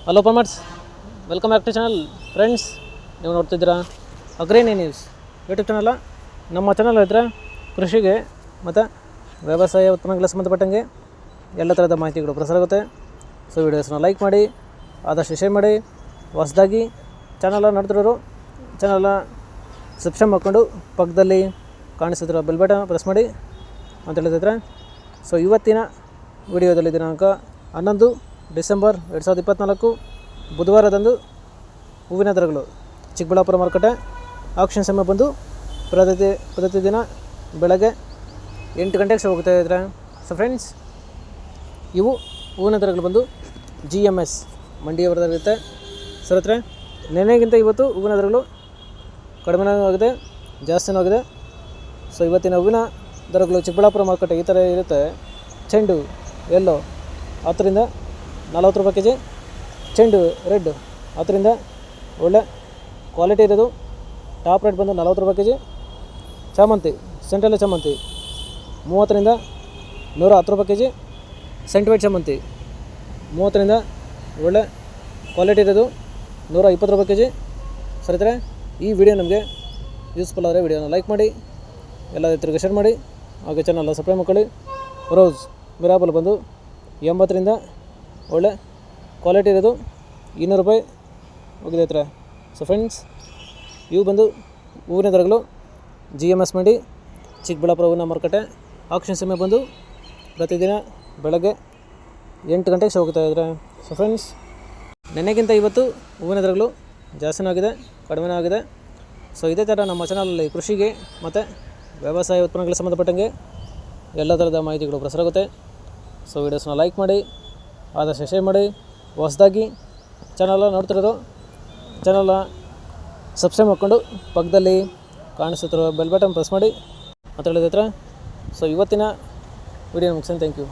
Hello farmers, welcome back to channel. Friends, ನೀವು ನೋಡ್ತಿದ್ದೀರಾ ಅಗ್ರೇನಿ ನ್ಯೂಸ್ ಯೂಟ್ಯೂಬ್ ಚಾನಲ್. ನಮ್ಮ ಚಾನಲ್ ಹತ್ರ ಕೃಷಿಗೆ ಮತ್ತು ವ್ಯವಸಾಯ ಉತ್ಪನ್ನಗಳಿಗೆ ಸಂಬಂಧಪಟ್ಟಂಗೆ ಎಲ್ಲ ಥರದ ಮಾಹಿತಿಗಳು ಪ್ರಸಾರ ಆಗುತ್ತೆ. ಸೊ ವೀಡಿಯೋಸ್ನ ಲೈಕ್ ಮಾಡಿ, ಆದಷ್ಟು ಶೇರ್ ಮಾಡಿ. ಹೊಸದಾಗಿ ಚಾನಲ್ ನೋಡ್ತಿರೋರು ಚಾನಲ್ನ ಸಬ್ಸ್ಕ್ರೈಬ್ ಮಾಡಿಕೊಂಡು ಪಕ್ಕದಲ್ಲಿ ಕಾಣಿಸ್ತಿರೋ ಬೆಲ್ ಬಟನ್ ಪ್ರೆಸ್ ಮಾಡಿ ಅಂತ ಹೇಳಿದ್ರೆ. ಸೊ ಇವತ್ತಿನ ವಿಡಿಯೋದಲ್ಲಿ ದಿನಾಂಕ 11 ಡಿಸೆಂಬರ್ 2024 ಬುಧವಾರದಂದು ಹೂವಿನ ದರಗಳು ಚಿಕ್ಕಬಳ್ಳಾಪುರ ಮಾರುಕಟ್ಟೆ ಆಕ್ಷನ್ ಸಮಯ ಬಂದು ಪ್ರತಿದಿನ ಬೆಳಗ್ಗೆ 8 ಗಂಟೆಗೆ ಹೋಗ್ತಾ ಇದ್ದಾರೆ. ಸೊ ಫ್ರೆಂಡ್ಸ್, ಇವು ಹೂವಿನ ದರಗಳು ಬಂದು GMS ಮಂಡಿಯವರದಾಗಿರುತ್ತೆ. ಸರ್ ಹತ್ರ ನೆನೆಗಿಂತ ಇವತ್ತು ಹೂವಿನ ದರಗಳು ಕಡಿಮೆನೂ ಆಗಿದೆ, ಜಾಸ್ತಿನೂ ಆಗಿದೆ. ಸೊ ಇವತ್ತಿನ ಹೂವಿನ ದರಗಳು ಚಿಕ್ಕಬಳ್ಳಾಪುರ ಮಾರುಕಟ್ಟೆ ಈ ಥರ ಇರುತ್ತೆ. ಚೆಂಡು ಎಲ್ಲೋ 10ರಿಂದ 40 ರೂಪಾಯಿ ಕೆಜಿ, ಚೆಂಡು ರೆಡ್ 10ರಿಂದ ಒಳ್ಳೆ ಕ್ವಾಲಿಟಿ ಇರೋದು ಟಾಪ್ ರೇಟ್ ಬಂದು 40 ರೂಪಾಯಿ ಕೆಜಿ. ಚಾಮಂತಿ ಸೆಂಟ್ರಲ್ ಚಾಮಂತಿ 30ರಿಂದ 110 ರೂಪಾಯಿ ಕೆಜಿ. ಸೆಂಟ್ವೈಟ್ ಚಾಮಂತಿ 30ರಿಂದ ಒಳ್ಳೆ ಕ್ವಾಲಿಟಿ ಇರೋದು 120 ರೂಪಾಯಿ ಕೆಜಿ. ಸರಿತಾರೆ, ಈ ವಿಡಿಯೋ ನಮಗೆ ಯೂಸ್ಫುಲ್ ಆದರೆ ವಿಡಿಯೋನ ಲೈಕ್ ಮಾಡಿ, ಎಲ್ಲ ರೈತರಿಗೆ ಶೇರ್ ಮಾಡಿ, ಹಾಗೆ ಚಾನಲ್ನ ಸಬ್ಸ್ಕ್ರೈಬ್ ಮಾಡ್ಕೊಳ್ಳಿ. ರೋಸ್ ಮಿರಾಬಲ್ ಬಂದು 80ರಿಂದ ಒಳ್ಳೆ ಕ್ವಾಲಿಟಿ ಇರೋದು 200 ರೂಪಾಯಿ ಹೋಗಿದೆ ಹತ್ರ. ಸೊ ಫ್ರೆಂಡ್ಸ್, ಇವು ಬಂದು ಹೂವಿನ ದರಗಳು GMS ಮಂಡಿ ಚಿಕ್ಕಬಳ್ಳಾಪುರ ಹೂವಿನ ಮಾರುಕಟ್ಟೆ ಆಕ್ಷನ್ ಸಮಯ ಬಂದು ಪ್ರತಿದಿನ ಬೆಳಗ್ಗೆ 8 ಗಂಟೆಗೆ ಹೋಗ್ತಾ ಇದ್ದಾರೆ. ಸೊ ಫ್ರೆಂಡ್ಸ್, ನೆನೆಗಿಂತ ಇವತ್ತು ಹೂವಿನ ದರಗಳು ಜಾಸ್ತಿನೂ ಆಗಿದೆ, ಕಡಿಮೆನೂ ಆಗಿದೆ. ಸೊ ಇದೇ ಥರ ನಮ್ಮ ಚಾನಲಲ್ಲಿ ಕೃಷಿಗೆ ಮತ್ತು ವ್ಯವಸಾಯ ಉತ್ಪನ್ನಗಳಿಗೆ ಸಂಬಂಧಪಟ್ಟಂಗೆ ಎಲ್ಲ ಥರದ ಮಾಹಿತಿಗಳು ಪ್ರಸಾರ ಆಗುತ್ತೆ. ಸೊ ವೀಡಿಯೋಸ್ನ ಲೈಕ್ ಮಾಡಿ, ಆದಷ್ಟು ಶೇರ್ ಮಾಡಿ. ಹೊಸದಾಗಿ ಚಾನಲ್ನ ನೋಡ್ತಿರೋದು ಚಾನಲ್ನ ಸಬ್ಸ್ಕ್ರೈಬ್ ಮಾಡಿಕೊಂಡು ಪಕ್ಕದಲ್ಲಿ ಕಾಣಿಸುತ್ತಿರೋ ಬೆಲ್ ಬಟನ್ ಪ್ರೆಸ್ ಮಾಡಿ ಅಂತ ಹೇಳಿದ ಹತ್ರ. ಸೊ ಇವತ್ತಿನ ವಿಡಿಯೋ ಮುಗಿಸ್ತೀನಿ. Thank you.